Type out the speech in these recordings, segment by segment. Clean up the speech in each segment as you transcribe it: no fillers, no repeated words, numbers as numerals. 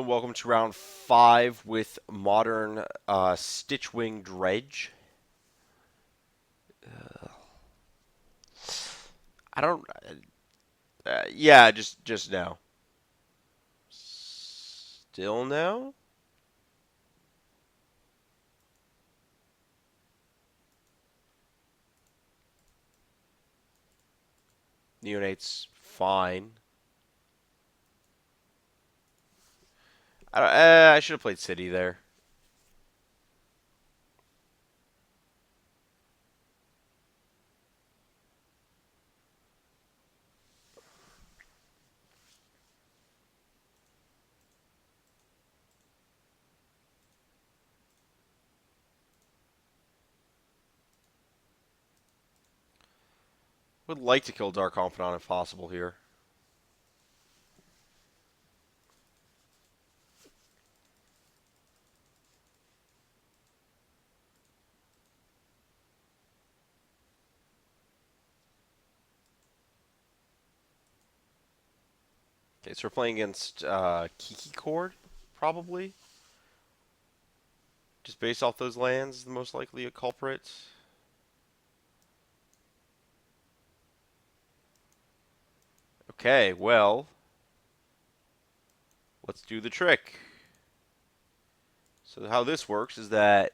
gentlemen, welcome to round 5 with modern Stitchwing Dredge. I don't. Yeah, just now. Still no. Neonate's fine. I should have played City there. Would like to kill Dark Confidant if possible here. Okay, so we're playing against Kiki-Cord, probably. Just based off those lands, the most likely a culprit. Okay, well, let's do the trick. So how this works is that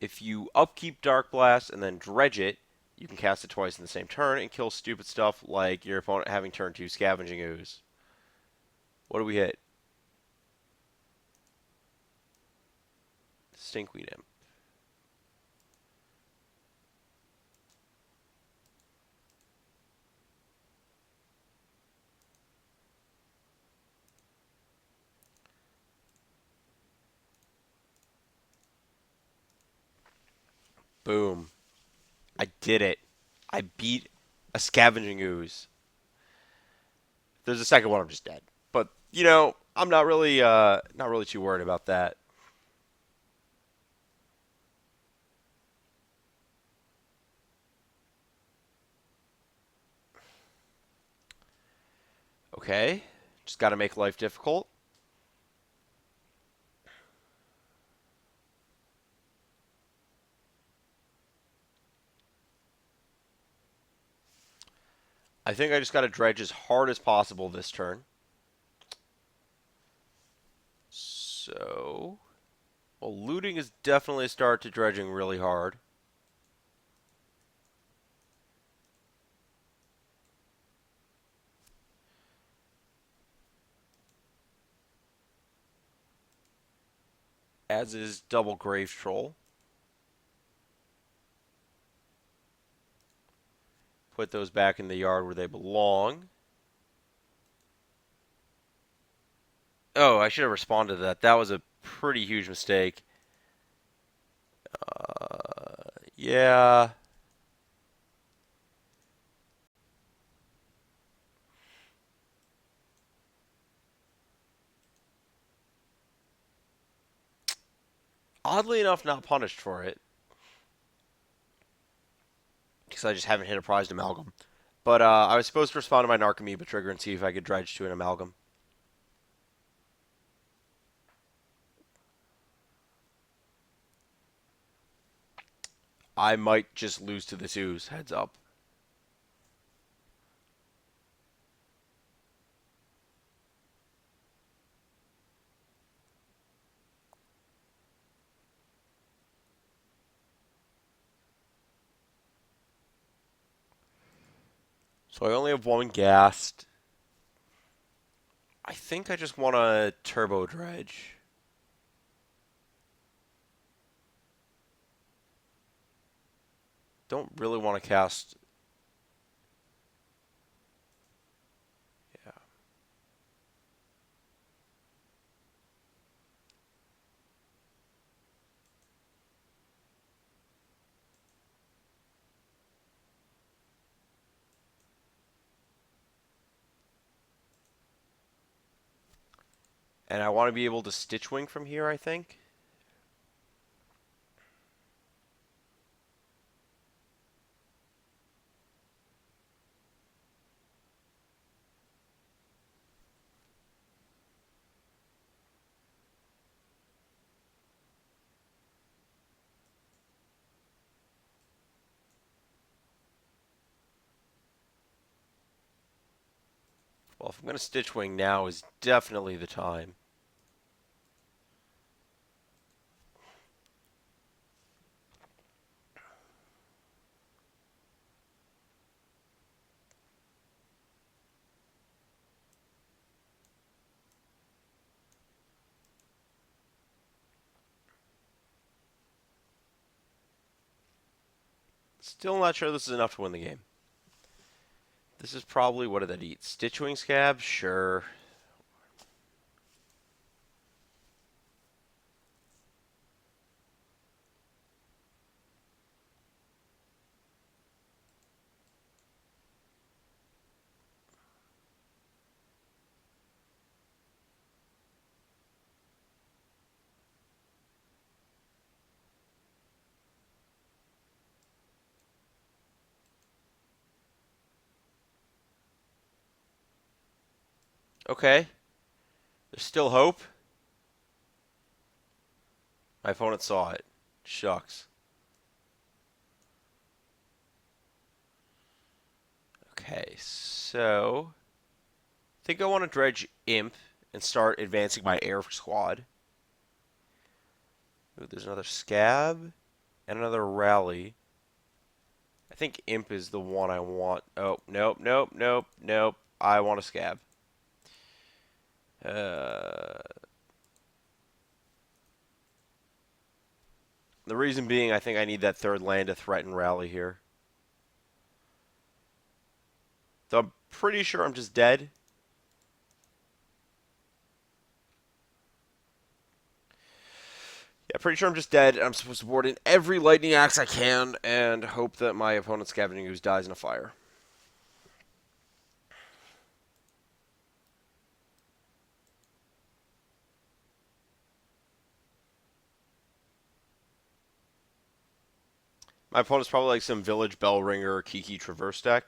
if you upkeep Dark Blast and then dredge it, you can cast it twice in the same turn and kill stupid stuff like your opponent having turn 2 Scavenging Ooze. What do we hit? Stinkweed Imp. Boom. I did it. I beat a Scavenging Ooze. If there's a second one, I'm just dead. But, I'm not really too worried about that. Okay. Just got to make life difficult. I think I just got to dredge as hard as possible this turn. So, well, looting is definitely a start to dredging really hard. As is double Grave Troll. Put those back in the yard where they belong. Oh, I should have responded to that. That was a pretty huge mistake. Yeah. Oddly enough, not punished for it. Because I just haven't hit a prized amalgam. But I was supposed to respond to my Narcomoeba trigger and see if I could dredge to an amalgam. I might just lose to this ooze. Heads up. So I only have one Ghast. I think I just want a Turbo Dredge. Don't really want to cast. Yeah. And I want to be able to Stitchwing from here, I think. Well, if I'm going to Stitch Wing, now is definitely the time. Still not sure this is enough to win the game. This is probably, what did that eat? Stitch Wing Scab? Sure. Okay. There's still hope. My opponent saw it. Shucks. Okay, so I think I want to Dredge Imp and start advancing my air squad. Ooh, there's another Scab and another Rally. I think Imp is the one I want. Oh, nope, nope, nope, nope. I want a Scab. The reason being, I think I need that third land to threaten Rally here. Though I'm pretty sure I'm just dead. Yeah, pretty sure I'm just dead. I'm supposed to board in every lightning axe I can and hope that my opponent's Scavenging Ooze dies in a fire. My opponent's probably like some Village Bellringer or Kiki Traverse deck.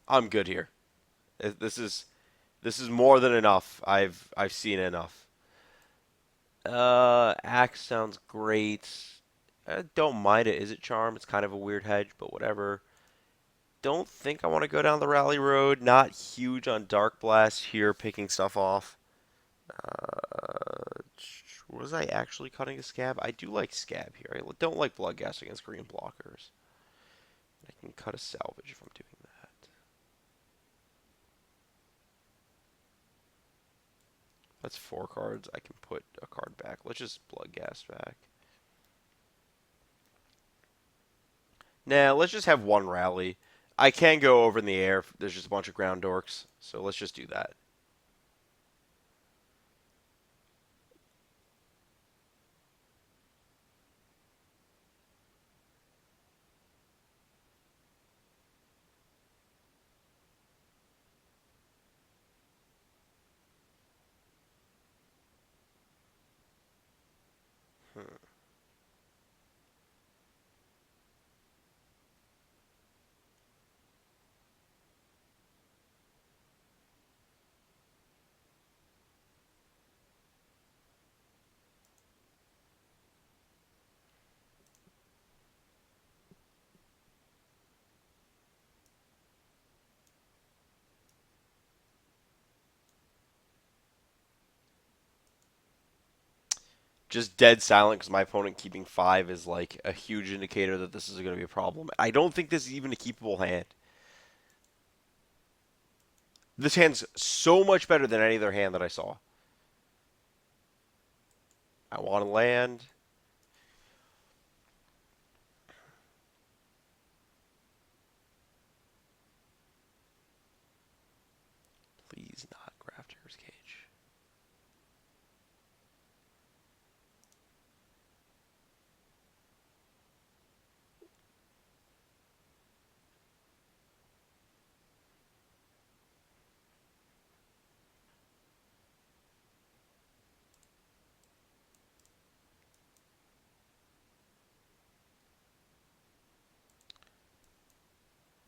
I'm good here. This is more than enough. I've seen enough. Axe sounds great. I don't mind it. Is it Charm? It's kind of a weird hedge, but whatever. Don't think I want to go down the Rally Road. Not huge on Dark Blast here, picking stuff off. Was I actually cutting a Scab? I do like Scab here. I don't like Bloodghast against green blockers. I can cut a Salvage if I'm doing that. That's 4 cards. I can put a card back. Let's just Bloodghast back. Nah, let's just have one Rally. I can go over in the air. There's just a bunch of ground dorks. So let's just do that. Hmm. Just dead silent because my opponent keeping 5 is like a huge indicator that this is going to be a problem. I don't think this is even a keepable hand. This hand's so much better than any other hand that I saw. I want to land. Please not Grafter's Cage.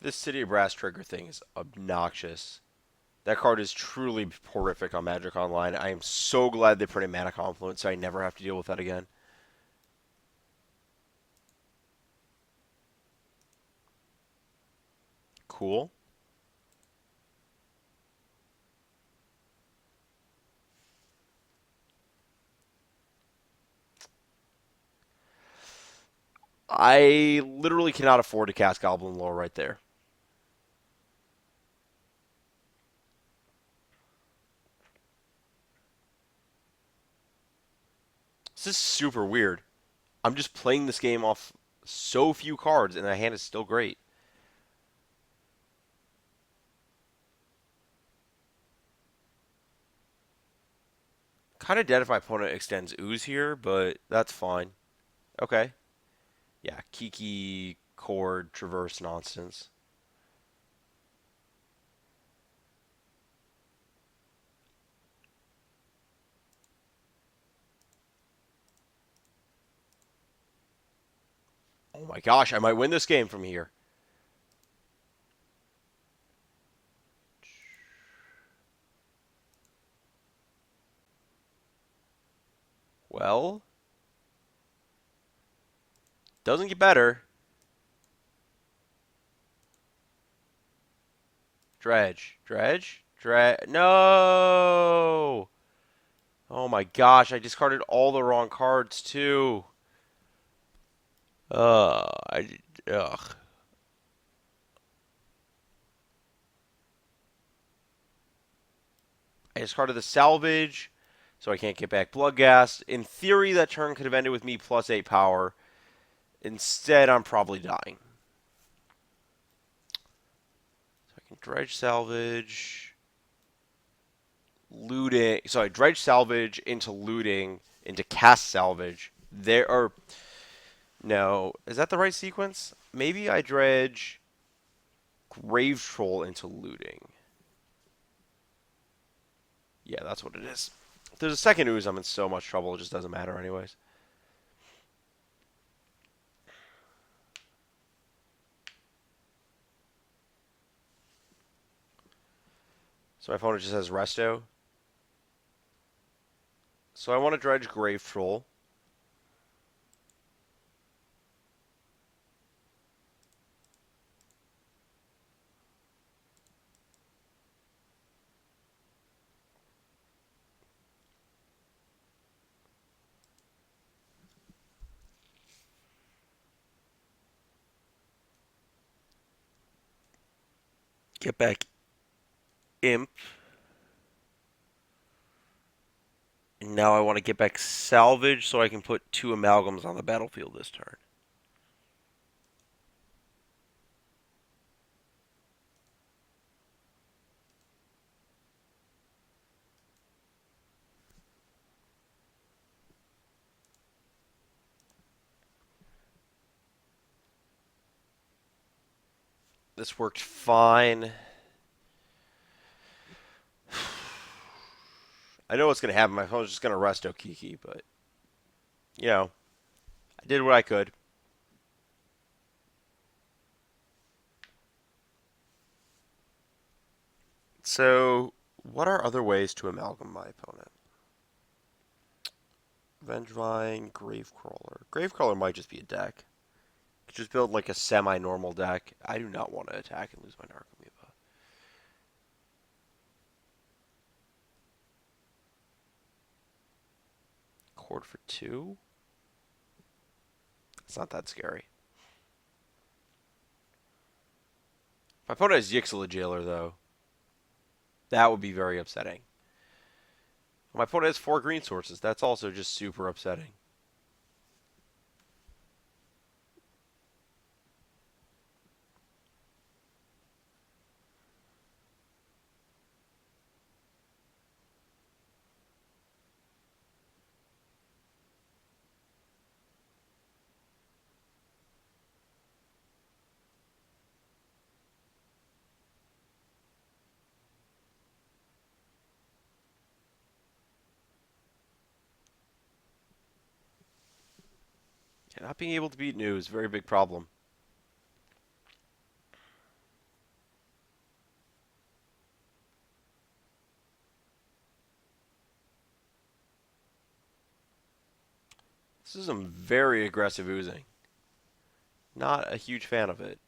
This City of Brass trigger thing is obnoxious. That card is truly horrific on Magic Online. I am so glad they printed Mana Confluence so I never have to deal with that again. Cool. I literally cannot afford to cast Goblin Lore right there. This is super weird. I'm just playing this game off so few cards, and the hand is still great. Kind of dead if my opponent extends Ooze here, but that's fine. Okay. Yeah, Kiki-Cord Traverse nonsense. Oh my gosh, I might win this game from here. Well, doesn't get better. Dredge. Dredge? Dredge. No! Oh my gosh, I discarded all the wrong cards too. Ugh. I discarded the salvage, so I can't get back Bloodghast. In theory, that turn could have ended with me plus 8 power. Instead, I'm probably dying. So I can dredge salvage, looting. So I dredge salvage into looting, into cast salvage. There are no. Is that the right sequence? Maybe I dredge grave troll into looting. Yeah, that's what it is. If there's a second ooze, I'm in so much trouble. It just doesn't matter, anyways. So my opponent just has resto. So I want to dredge grave troll. Get back imp. And now I want to get back salvage so I can put 2 amalgams on the battlefield this turn. This worked fine. I know what's going to happen. My opponent's just going to resto Kiki, but, you know, I did what I could. So, what are other ways to amalgam my opponent? Vengevine, Gravecrawler. Gravecrawler might just be a deck. Could just build like a semi-normal deck. I do not want to attack and lose my Narcomoeba. Cord for 2? It's not that scary. If my opponent has Yixla Jailer, though, that would be very upsetting. My opponent has 4 green sources. That's also just super upsetting. Yeah, not being able to beat New is a very big problem. This is some very aggressive oozing. Not a huge fan of it.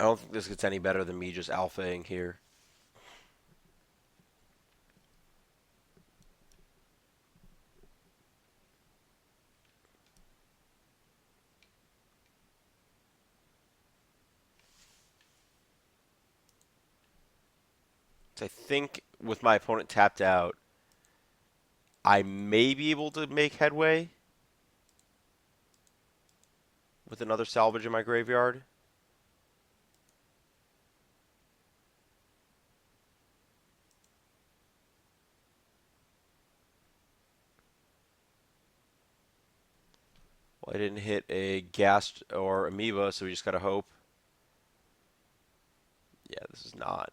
I don't think this gets any better than me just alphaing here. So I think with my opponent tapped out, I may be able to make headway with another salvage in my graveyard. Well, I didn't hit a ghast or amoeba, so we just gotta hope. Yeah, this is not.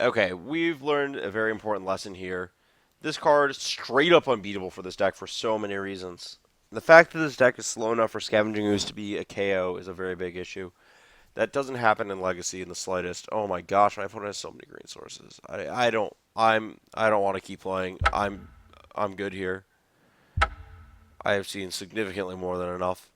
Okay, we've learned a very important lesson here. This card is straight up unbeatable for this deck for so many reasons. The fact that this deck is slow enough for Scavenging Ooze to be a KO is a very big issue. That doesn't happen in Legacy in the slightest. Oh my gosh, my opponent has so many green sources. I don't want to keep playing. I'm good here. I have seen significantly more than enough.